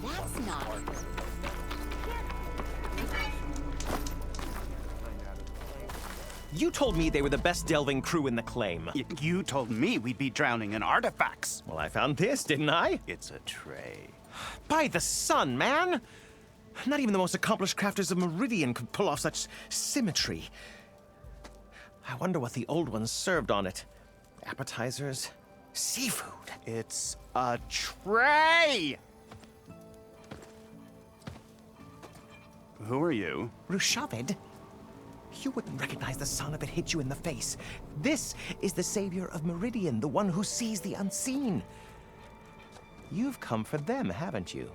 That's not. You told me they were the best delving crew in the claim. You told me we'd be drowning in artifacts. Well, I found this, didn't I? It's a tray. By the sun, man! Not even the most accomplished crafters of Meridian could pull off such symmetry. I wonder what the old ones served on it. Appetizers? Seafood? It's a tray! Who are you? Rushavid? You wouldn't recognize the sound if it hit you in the face. This is the savior of Meridian, the one who sees the unseen. You've come for them, haven't you?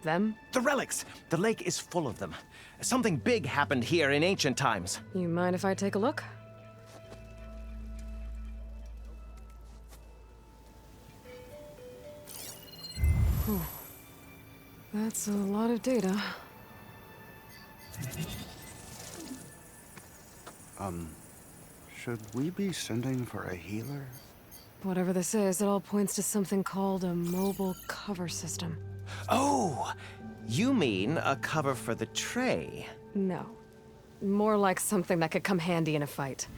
Them? The relics! The lake is full of them. Something big happened here in ancient times. You mind if I take a look? Whew. That's a lot of data. Should we be sending for a healer? Whatever this is, it all points to something called a mobile cover system. Oh! You mean a cover for the tray? No. More like something that could come handy in a fight.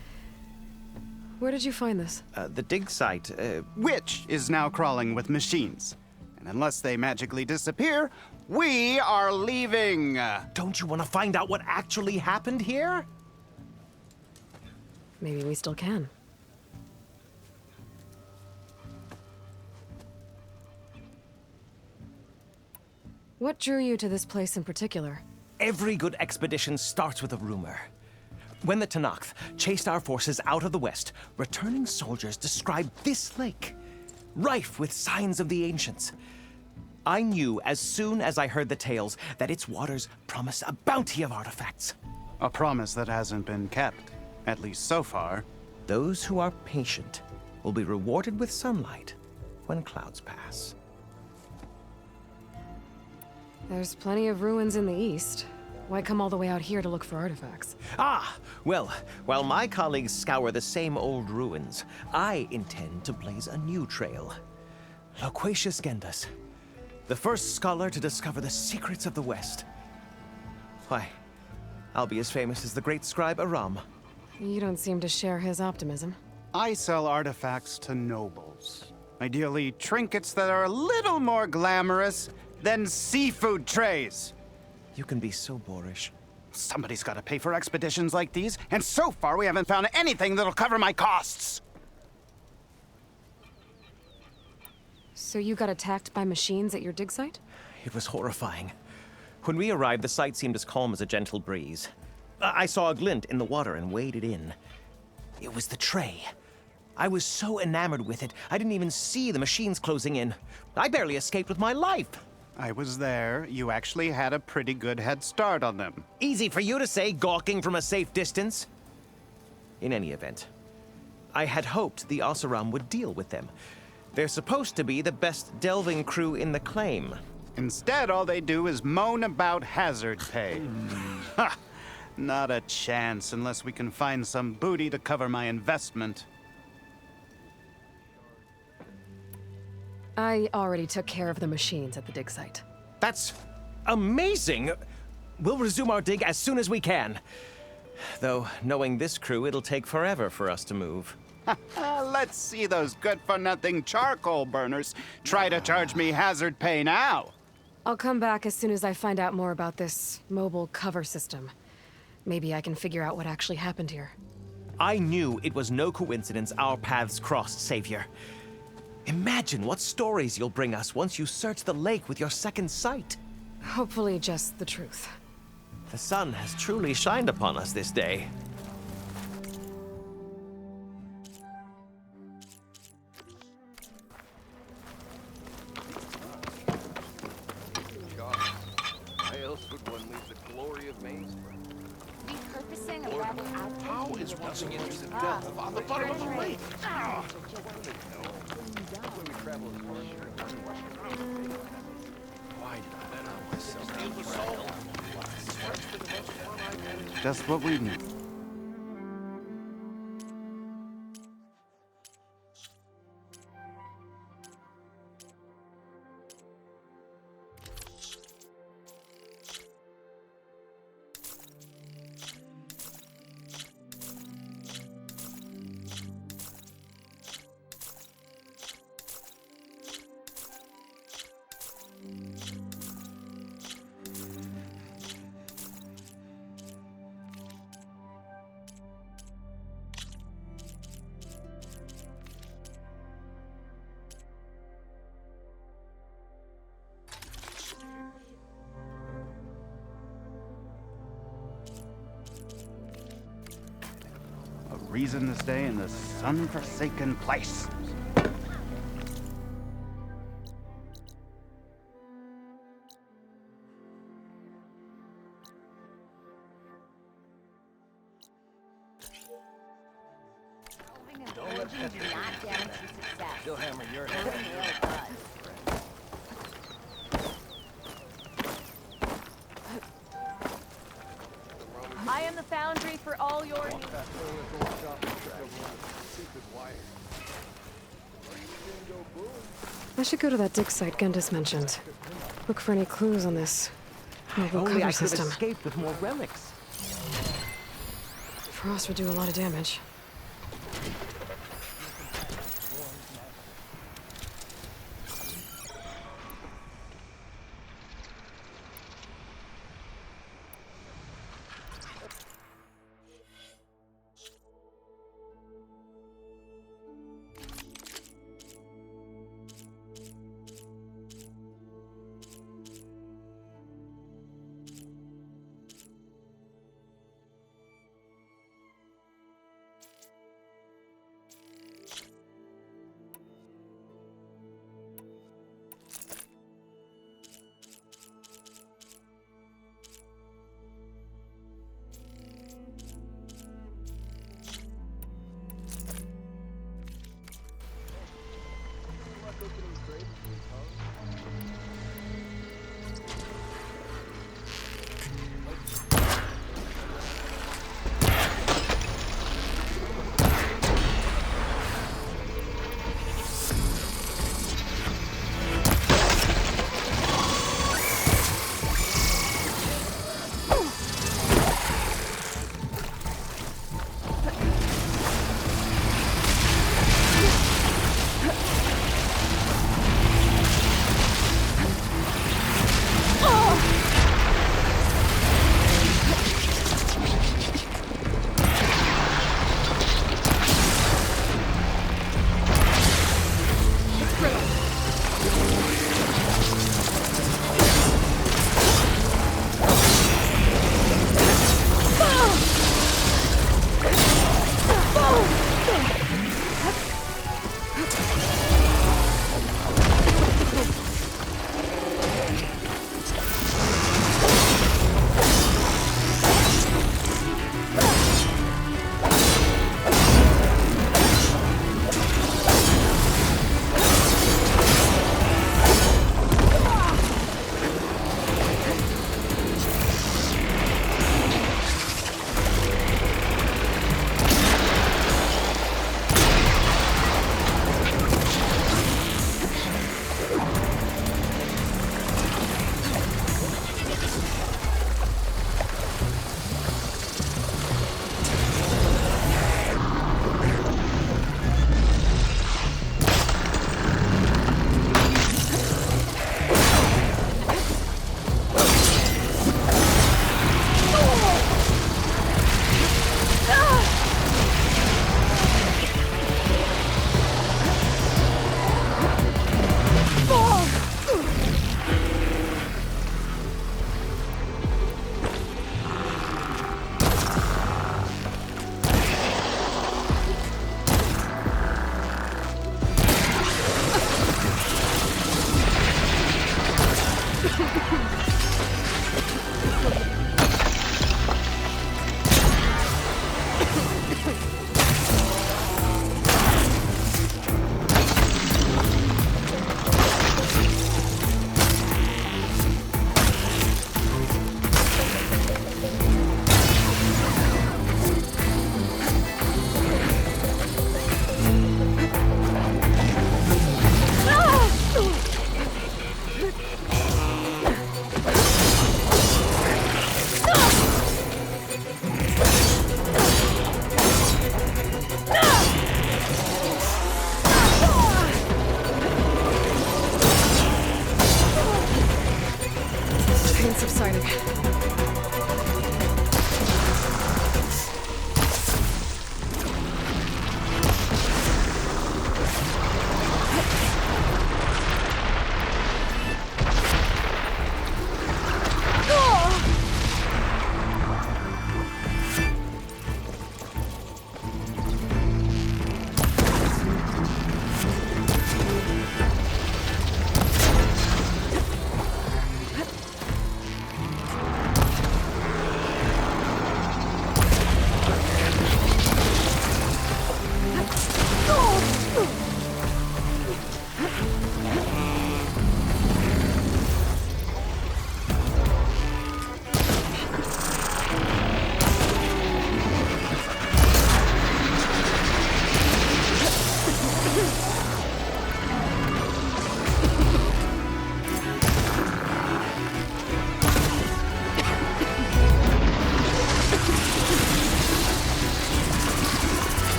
Where did you find this? The dig site, Which is now crawling with machines. And unless they magically disappear, we are leaving! Don't you want to find out what actually happened here? Maybe we still can. What drew you to this place in particular? Every good expedition starts with a rumor. When the Tenakth chased our forces out of the west, returning soldiers described this lake, rife with signs of the ancients. I knew as soon as I heard the tales that its waters promised a bounty of artifacts. A promise that hasn't been kept, at least so far. Those who are patient will be rewarded with sunlight when clouds pass. There's plenty of ruins in the east. Why come all the way out here to look for artifacts? Ah, well, while my colleagues scour the same old ruins, I intend to blaze a new trail. Loquacious Gendas, the first scholar to discover the secrets of the West. Why, I'll be as famous as the great scribe Aram. You don't seem to share his optimism. I sell artifacts to nobles. Ideally, trinkets that are a little more glamorous than seafood trays. You can be so boorish. Somebody's got to pay for expeditions like these, and so far we haven't found anything that'll cover my costs. So you got attacked by machines at your dig site? It was horrifying. When we arrived, the sight seemed as calm as a gentle breeze. I saw a glint in the water and waded in. It was the tray. I was so enamored with it, I didn't even see the machines closing in. I barely escaped with my life. I was there. You actually had a pretty good head start on them. Easy for you to say, gawking from a safe distance. In any event, I had hoped the Oseram would deal with them. They're supposed to be the best delving crew in the claim. Instead, all they do is moan about hazard pay. Ha! Not a chance unless we can find some booty to cover my investment. I already took care of the machines at the dig site. That's amazing! We'll resume our dig as soon as we can. Though, knowing this crew, it'll take forever for us to move. Let's see those good-for-nothing charcoal burners try to charge me hazard pay now. I'll come back as soon as I find out more about this mobile cover system. Maybe I can figure out what actually happened here. I knew it was no coincidence our paths crossed, Savior. Imagine what stories you'll bring us once you search the lake with your second sight. Hopefully just the truth. The sun has truly shined upon us this day. Why else would one leave the glory of maize? Repurposing a level out. How is one so interested in death on the bottom of a lake? When we travel as far as here, why did I bet on myself? Steal the soul. Just what we need. Reason to stay in this sun-forsaken place. Solving an origin do not guarantee success. She'll hammer your head. Nail does. I am the foundry for all your needs. I should go to that dig site Gendis mentioned. Look for any clues on this mobile Only cover I could have system. escaped with more relics. Frost would do a lot of damage.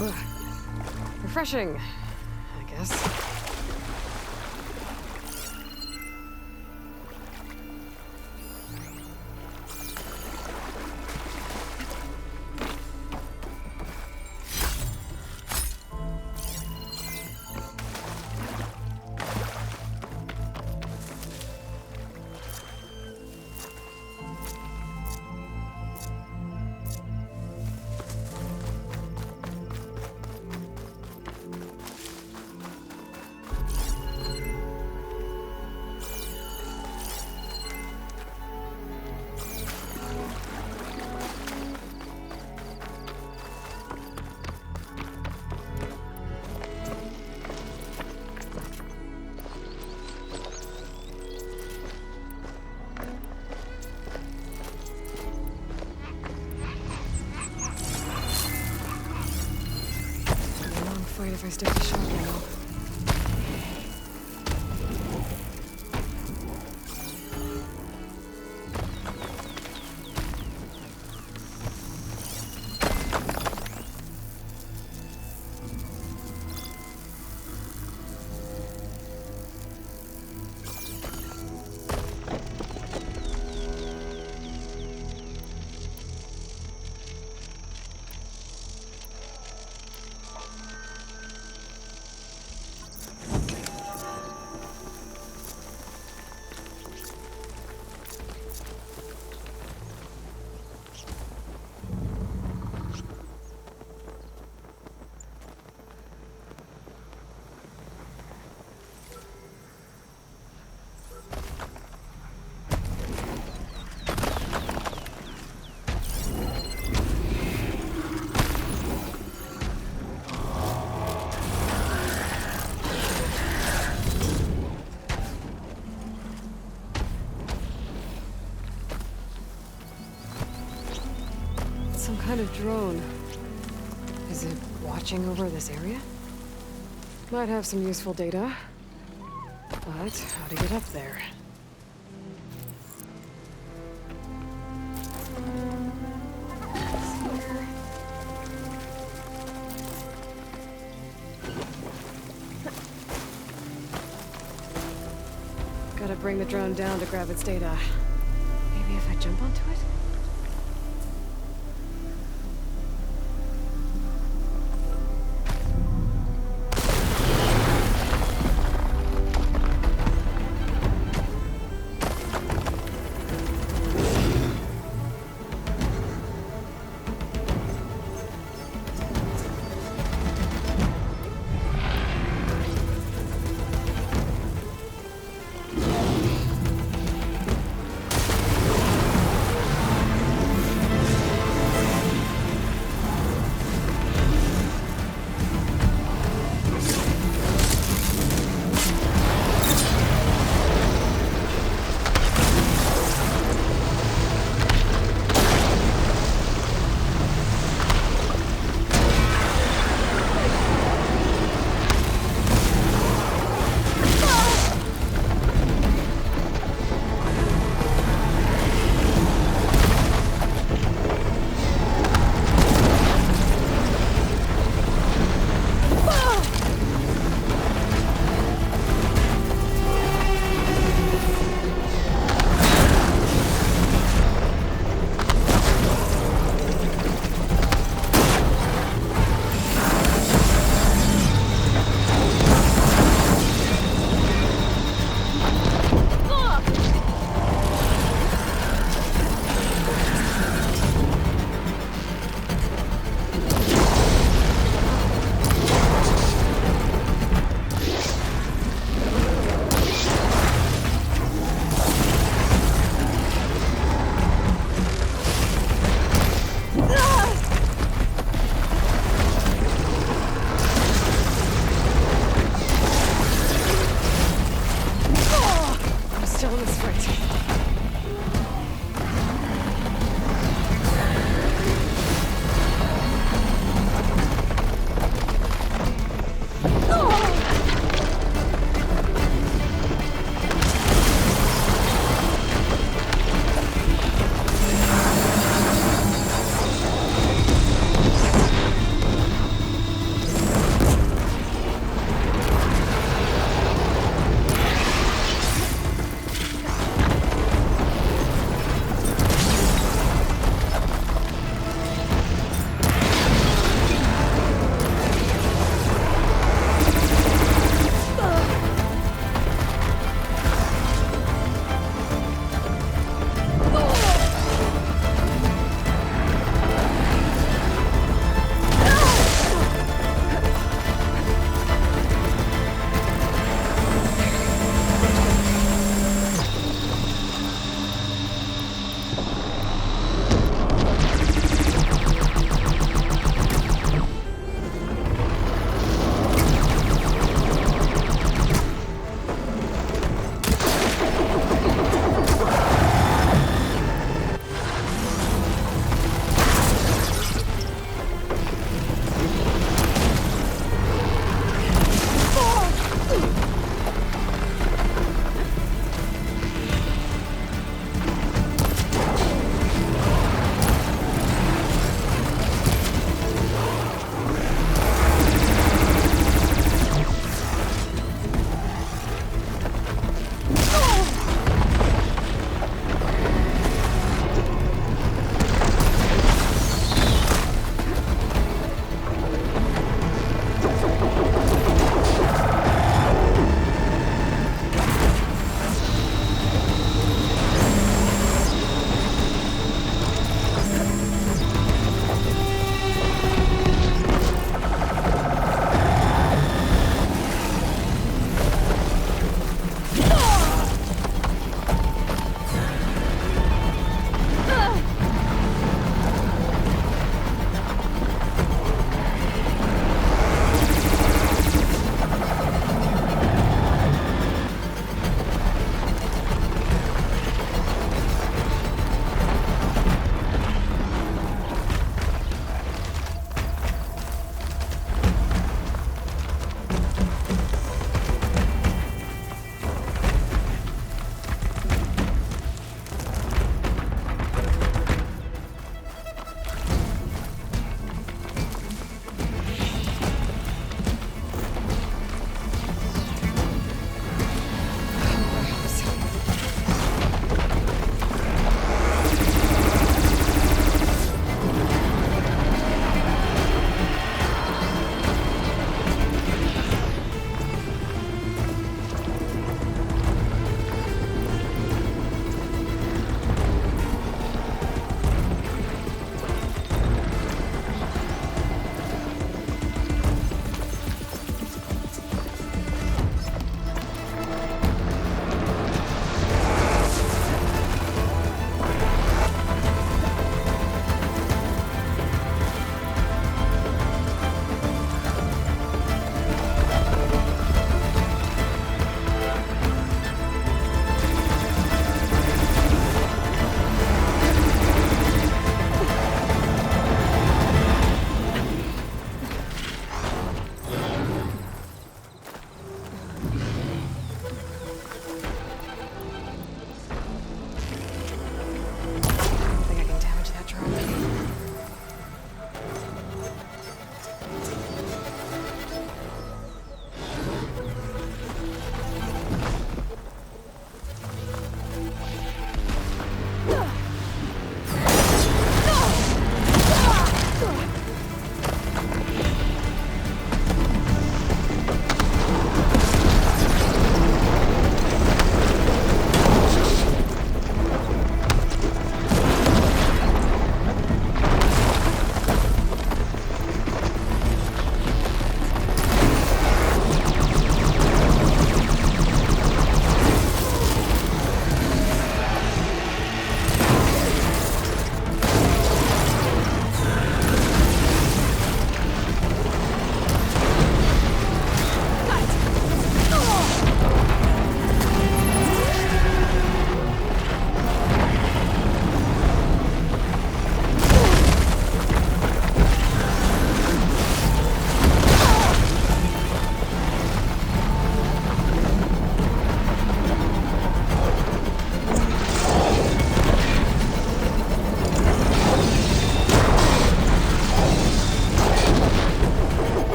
Ugh. Refreshing, I guess. Afraid if I stick to shotgun ammo. Some kind of drone. Is it watching over this area? Might have some useful data. But how to get up there? Gotta bring the drone down to grab its data. Maybe if I jump onto it?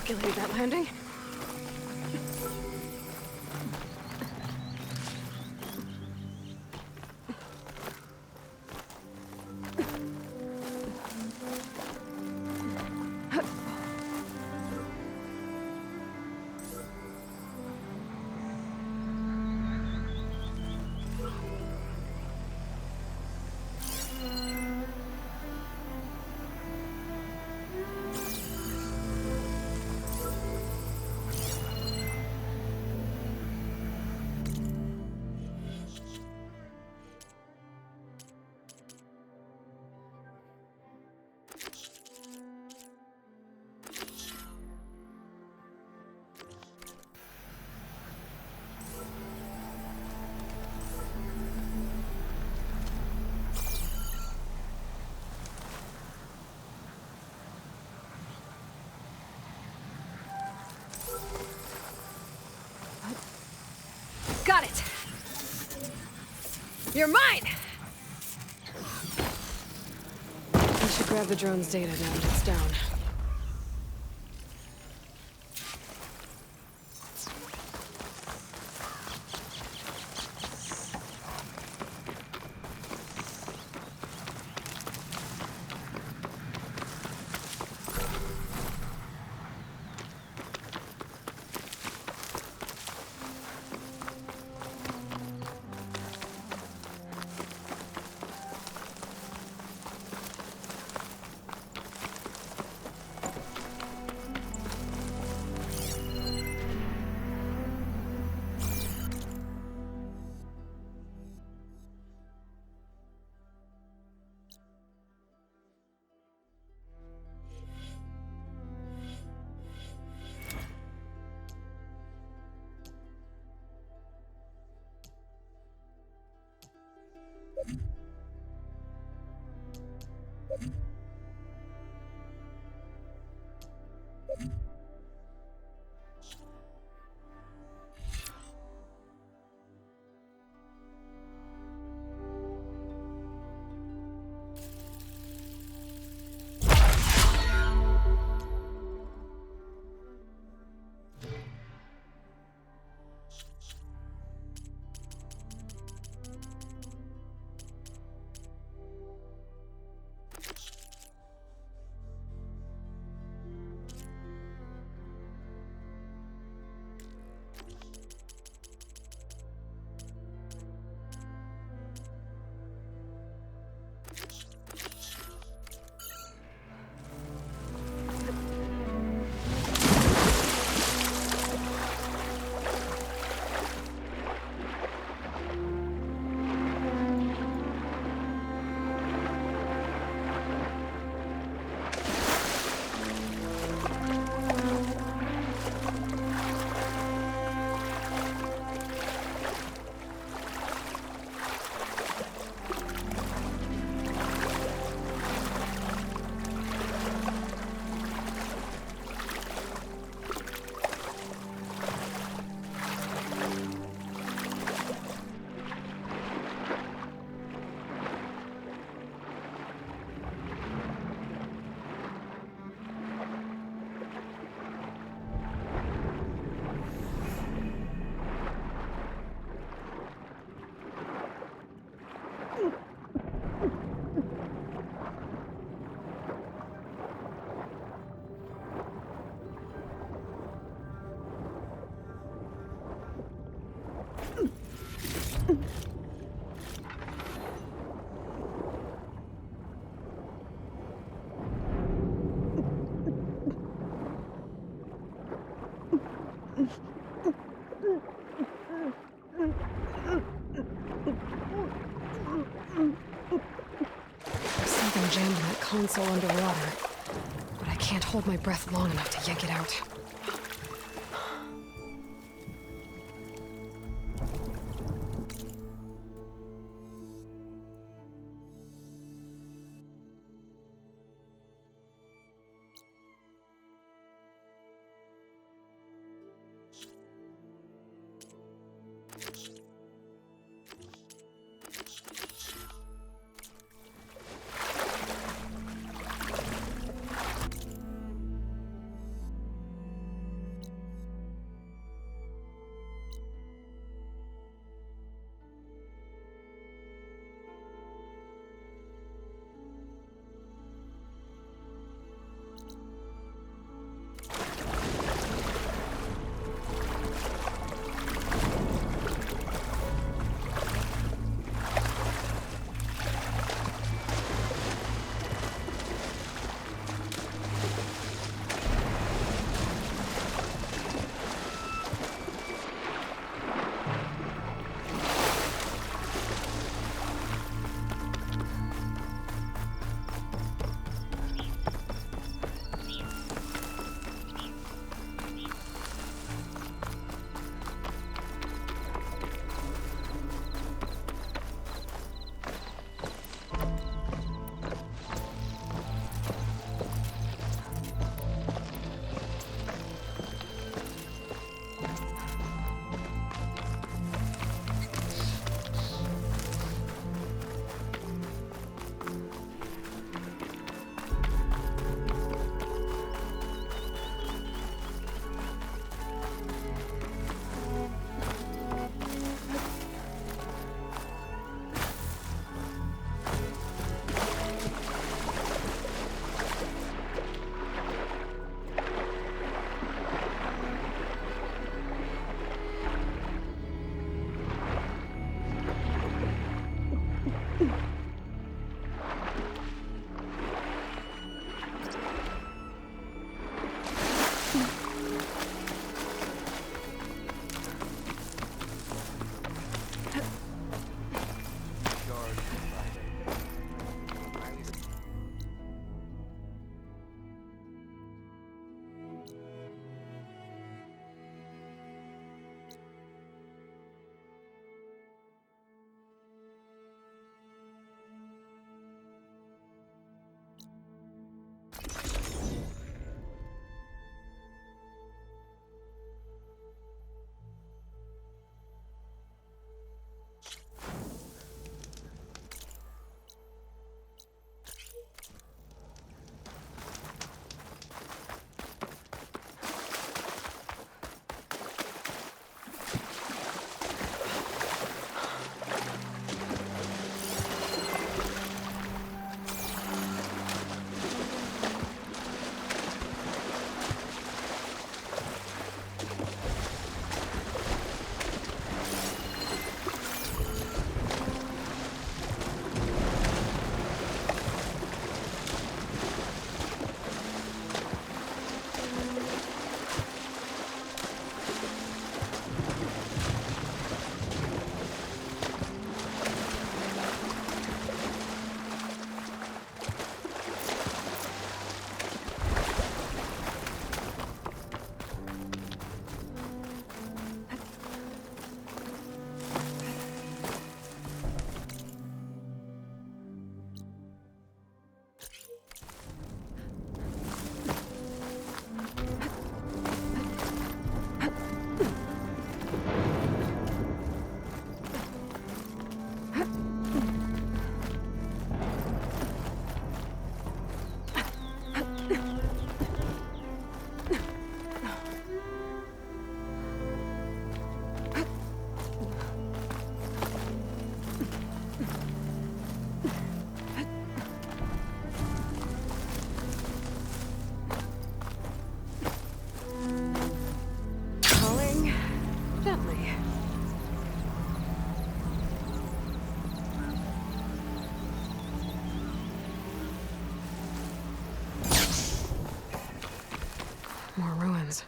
calculated that landing. Got it! You're mine! We should grab the drone's data now that it's down. Something jammed in that console underwater, but I can't hold my breath long enough to yank it out. More ruins.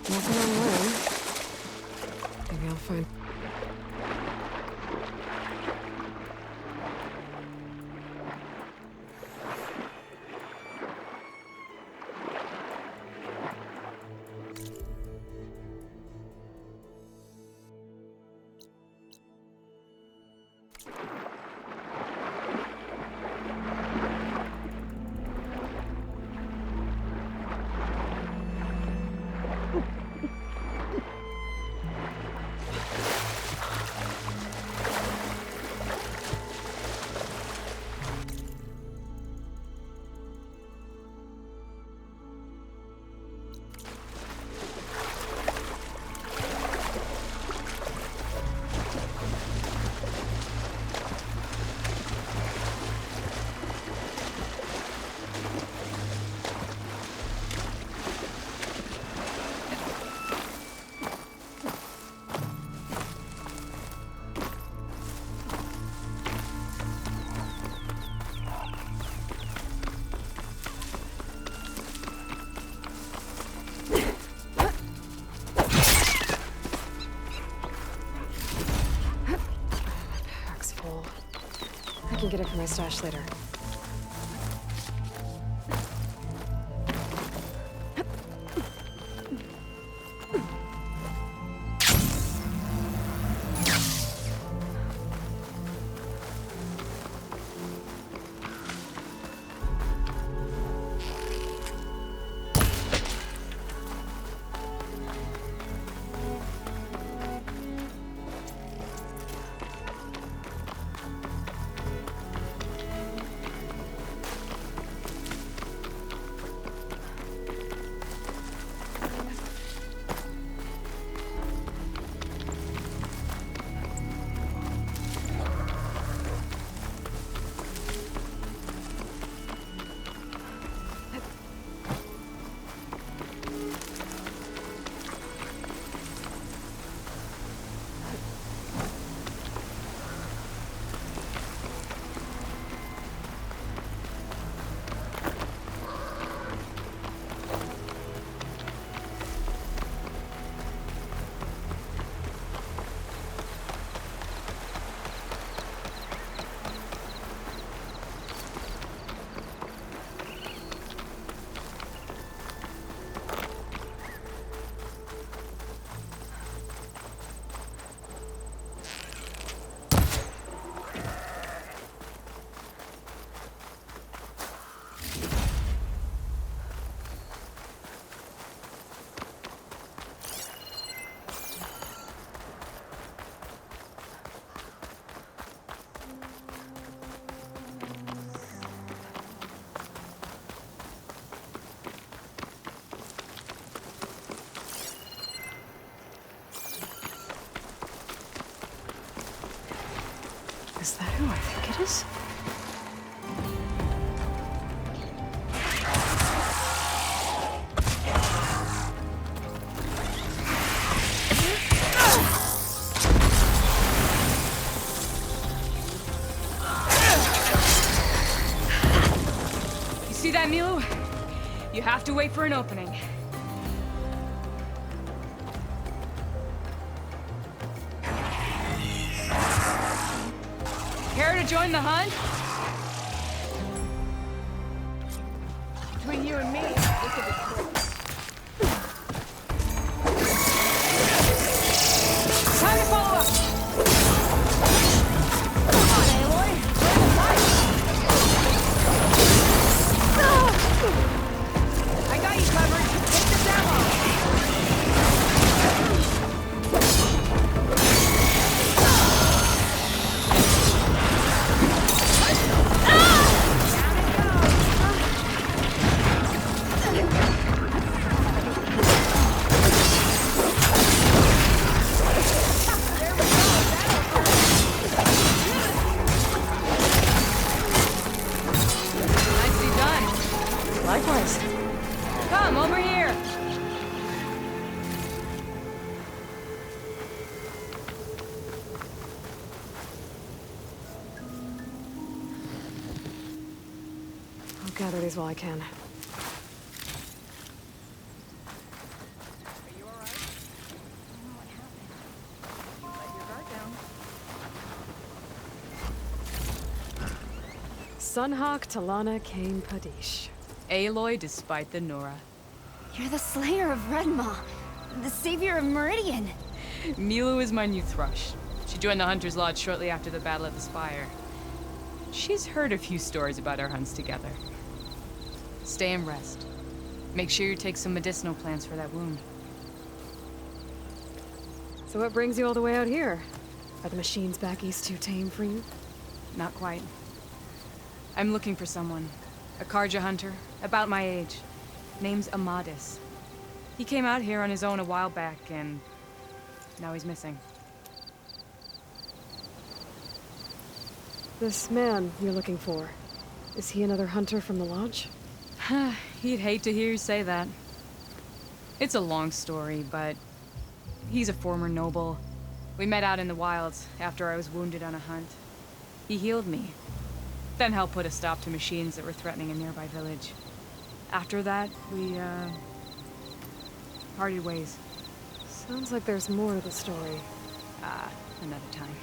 Nothing online. Maybe I'll find... I can get it from my stash later. Is that who I think it is? You see that, Milo? You have to wait for an opening. Care to join the hunt? Between you and me, this could be quick. Time to follow up! Come on, Aloy! Join the fight! I got you covered. Take this ammo. gather these while I can. Are you alright? I don't know what happened. You let your guard down. Sunhawk, Talana, Kane, Padish. Aloy despite the Nora. You're the slayer of Redmaw, the savior of Meridian. Milu is my new thrush. She joined the Hunter's Lodge shortly after the Battle of the Spire. She's heard a few stories about our hunts together. Stay and rest. Make sure you take some medicinal plants for that wound. So what brings you all the way out here? Are the machines back east too tame for you? Not quite. I'm looking for someone. A Karja hunter, about my age. Name's Amadis. He came out here on his own a while back, and now he's missing. This man you're looking for, is he another hunter from the lodge? He'd hate to hear you say that. It's a long story, but he's a former noble. We met out in the wilds after I was wounded on a hunt. He healed me, then helped put a stop to machines that were threatening a nearby village. After that, we, parted ways. Sounds like there's more to the story. Another time.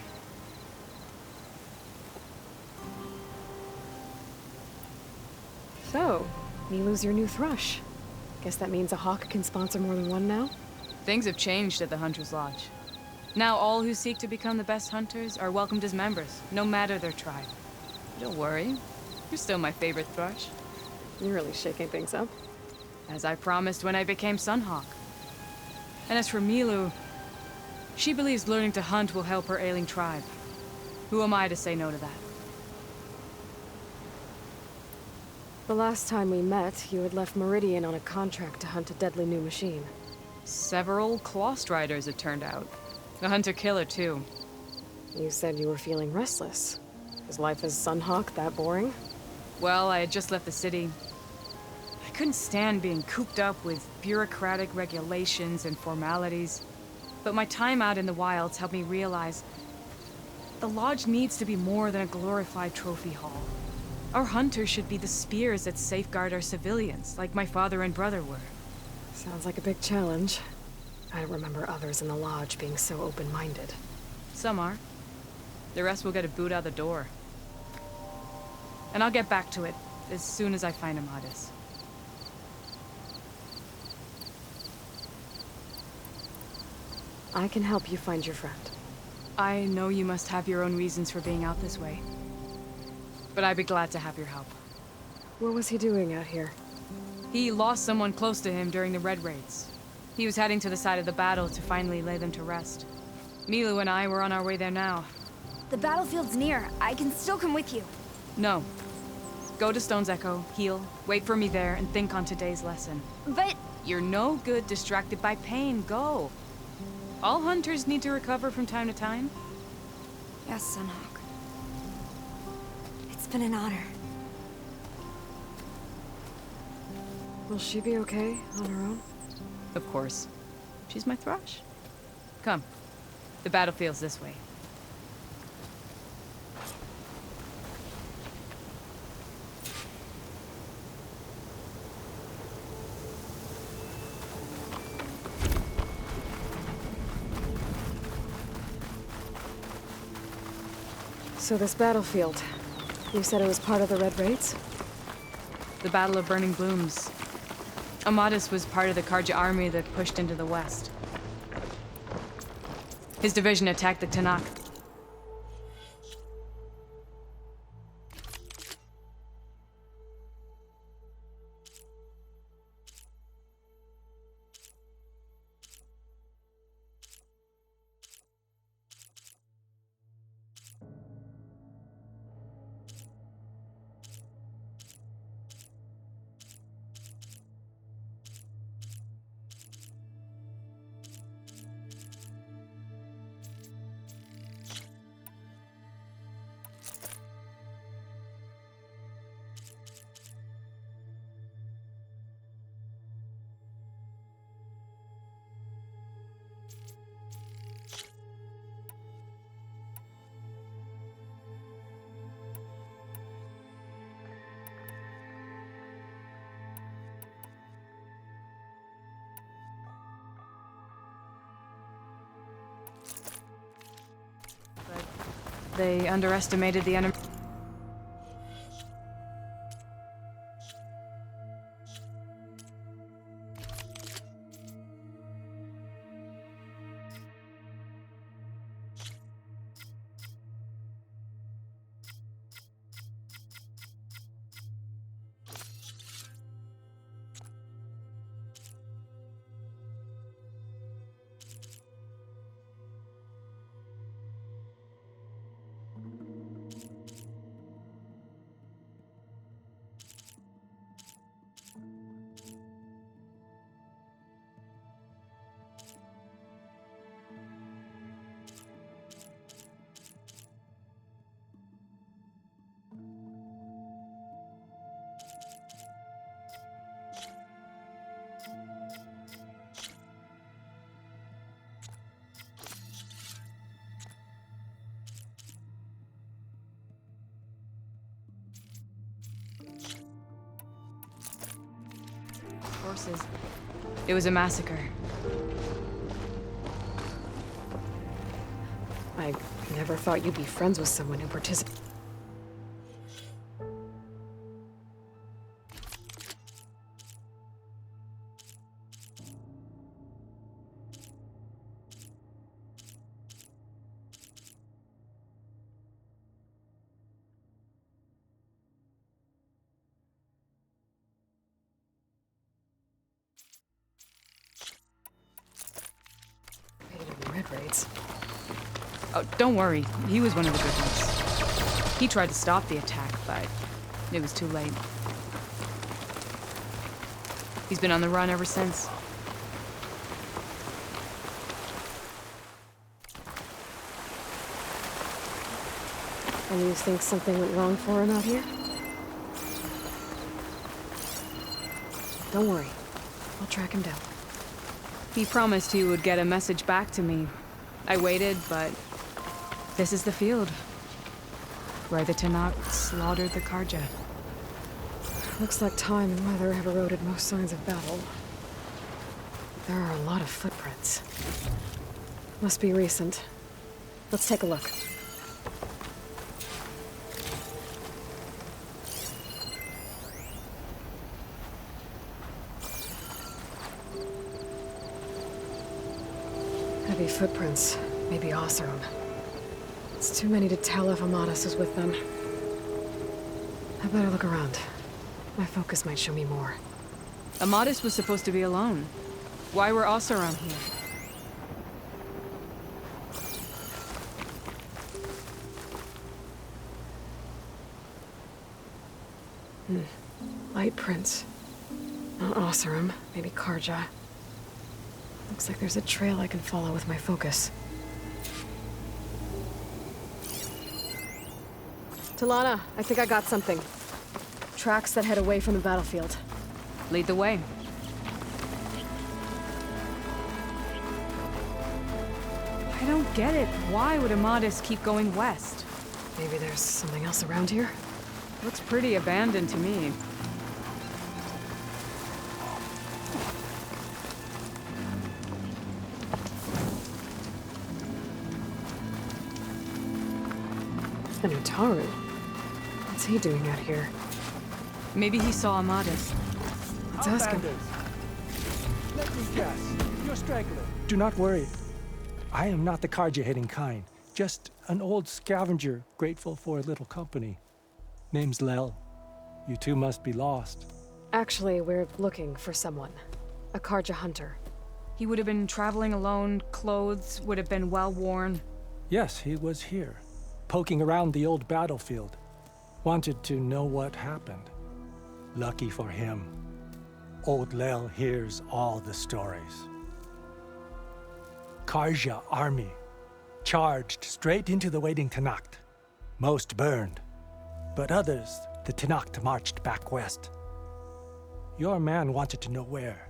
So, Milu's your new thrush. Guess that means a hawk can sponsor more than one now? Things have changed at the Hunter's Lodge. Now all who seek to become the best hunters are welcomed as members, no matter their tribe. Don't worry, you're still my favorite thrush. You're really shaking things up. As I promised when I became Sunhawk. And as for Milu, she believes learning to hunt will help her ailing tribe. Who am I to say no to that? The last time we met, you had left Meridian on a contract to hunt a deadly new machine. Several Claw Striders, it turned out. A hunter-killer, too. You said you were feeling restless. Is life as Sunhawk that boring? Well, I had just left the city. I couldn't stand being cooped up with bureaucratic regulations and formalities. But my time out in the wilds helped me realize the Lodge needs to be more than a glorified trophy hall. Our hunters should be the spears that safeguard our civilians, like my father and brother were. Sounds like a big challenge. I don't remember others in the Lodge being so open-minded. Some are. The rest will get a boot out the door. And I'll get back to it as soon as I find Amadis. I can help you find your friend. I know you must have your own reasons for being out this way. But I'd be glad to have your help. What was he doing out here? He lost someone close to him during the Red Raids. He was heading to the side of the battle to finally lay them to rest. Milu and I were on our way there now. The battlefield's near. I can still come with you. No. Go to Stone's Echo, heal, wait for me there, and think on today's lesson. But You're no good distracted by pain. Go. All hunters need to recover from time to time. yes, Sunhawk. It's been an honor. Will she be okay on her own? Of course. She's my thrush. Come. The battlefield's this way. So this battlefield, you said it was part of the Red Raids? The Battle of Burning Blooms. Amadis was part of the Karja army that pushed into the west. His division attacked the Tanakh. They underestimated the enemy. Horses. It was a massacre. I never thought you'd be friends with someone who participated. Red raids. Oh, don't worry. He was one of the good ones. He tried to stop the attack, but it was too late. He's been on the run ever since. And you think something went wrong for him out here? Don't worry. I'll track him down. He promised he would get a message back to me. I waited, but this is the field where the Tanakh slaughtered the Karja. Looks like time and weather have eroded most signs of battle. There are a lot of footprints. Must be recent. Let's take a look. Heavy footprints. Maybe Oseram. It's too many to tell if Amadas is with them. I better look around. My focus might show me more. Amadas was supposed to be alone. Why were Oseram here? Light prints. Not Oseram, maybe Karja. Looks like there's a trail I can follow with my focus. Talana, I think I got something. Tracks that head away from the battlefield. Lead the way. I don't get it. Why would Amadas keep going west? Maybe there's something else around here? Looks pretty abandoned to me. And Utaru. What's he doing out here? Maybe he saw Amadas. Let's ask him. Let me guess. You're straggler. Do not worry. I am not the Karja-hating kind. Just an old scavenger grateful for a little company. Name's Lel. You two must be lost. Actually, we're looking for someone. A Karja hunter. He would have been traveling alone, clothes would have been well worn. Yes, he was here, poking around the old battlefield. Wanted to know what happened. Lucky for him, old Lel hears all the stories. Karja army charged straight into the waiting Tanakh. Most burned, but others, the Tanakh marched back west. Your man wanted to know where.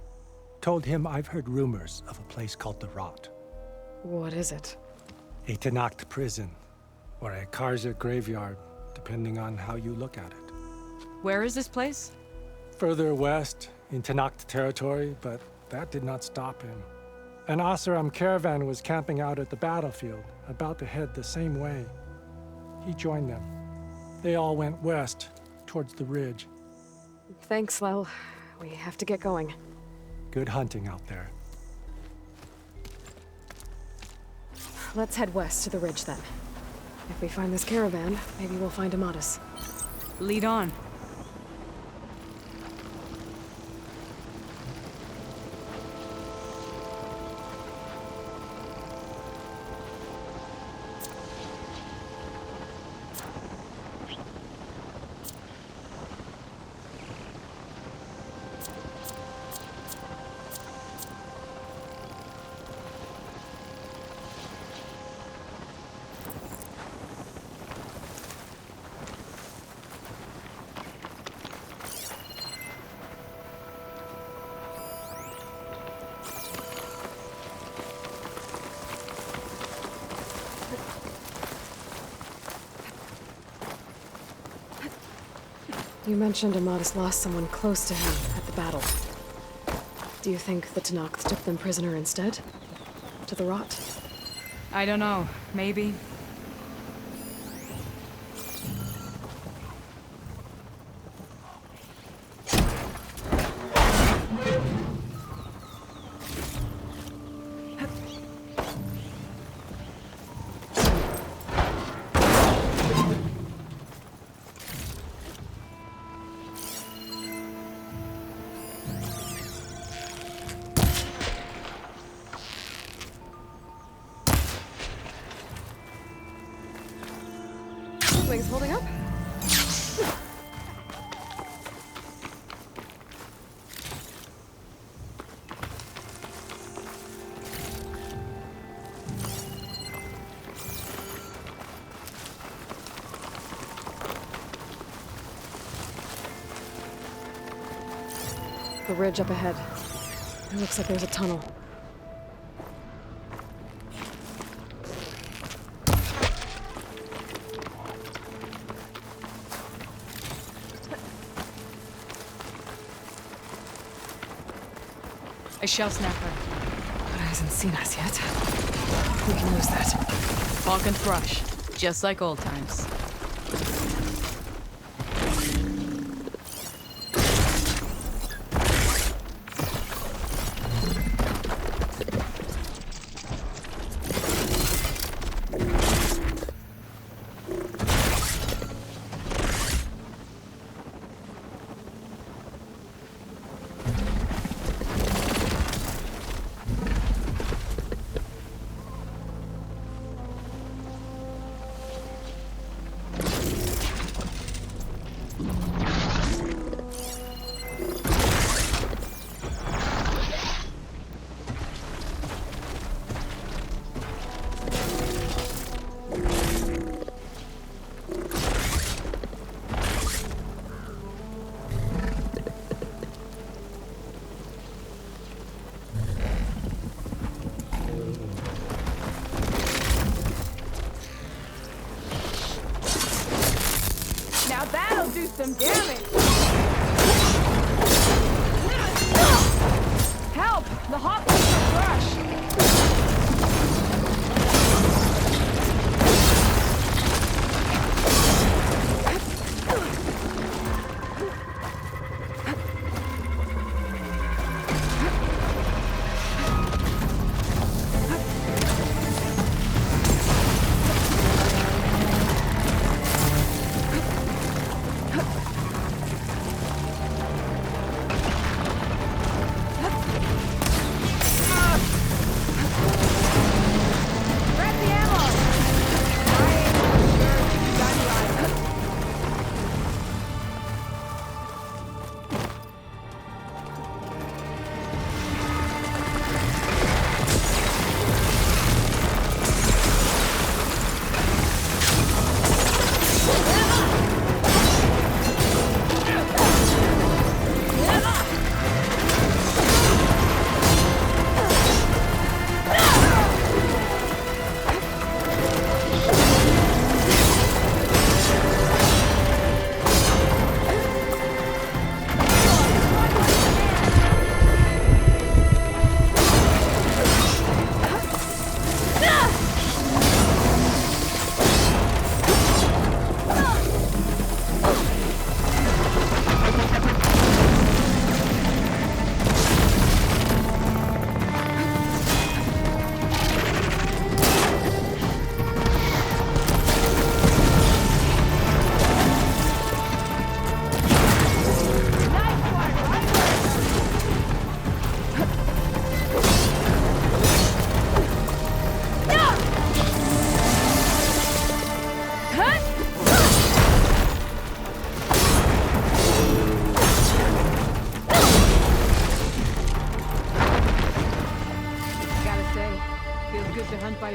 Told him I've heard rumors of a place called the Rot. What is it? A Tanakh prison, or a Karja graveyard, depending on how you look at it. Where is this place? Further west, in Tanakh territory, but that did not stop him. An Oseram caravan was camping out at the battlefield, about to head the same way. He joined them. They all went west, towards the ridge. Thanks, Lel. We have to get going. Good hunting out there. Let's head west to the ridge then. If we find this caravan, maybe we'll find Amatis. Lead on. You mentioned Amatis lost someone close to him at the battle. Do you think the Tenakth took them prisoner instead? To the rot? I don't know. Maybe. Wings holding up? The ridge up ahead. It looks like there's a tunnel. A shell snapper. But it hasn't seen us yet. We can use that. Falcon thrush. Just like old times. Now that'll do some damage! Help! The hawk wants to thrush!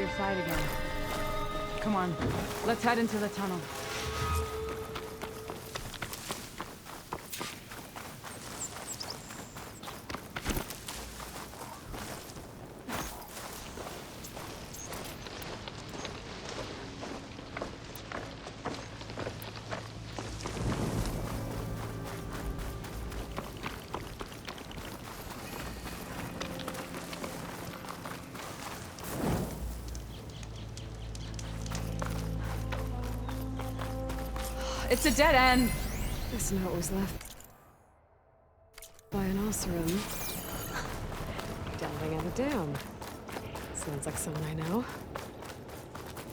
your side again. Come on, let's head into the tunnel. It's a dead end. This note was left by an Oseram. Delving at a dam. Sounds like someone I know.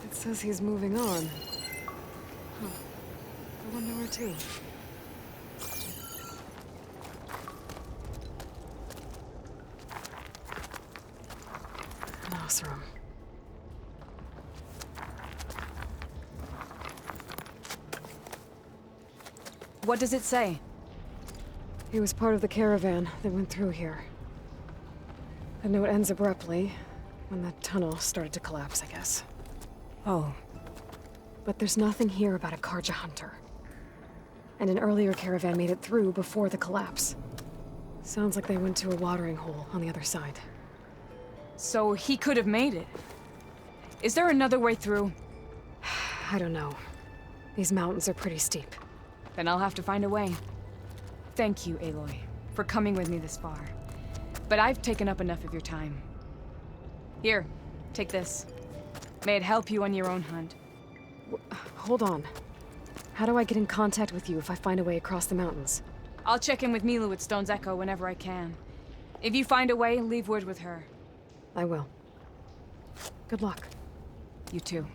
It says he's moving on. Huh. I wonder where to. An Oseram. What does it say? He was part of the caravan that went through here. The note ends abruptly, when the tunnel started to collapse, I guess. Oh. But there's nothing here about a Karja hunter. And an earlier caravan made it through before the collapse. Sounds like they went to a watering hole on the other side. So he could have made it. Is there another way through? I don't know. These mountains are pretty steep. Then I'll have to find a way. Thank you, Aloy, for coming with me this far. But I've taken up enough of your time. Here, take this. May it help you on your own hunt. Hold on. How do I get in contact with you if I find a way across the mountains? I'll check in with Milu at Stone's Echo whenever I can. If you find a way, leave word with her. I will. Good luck. You too.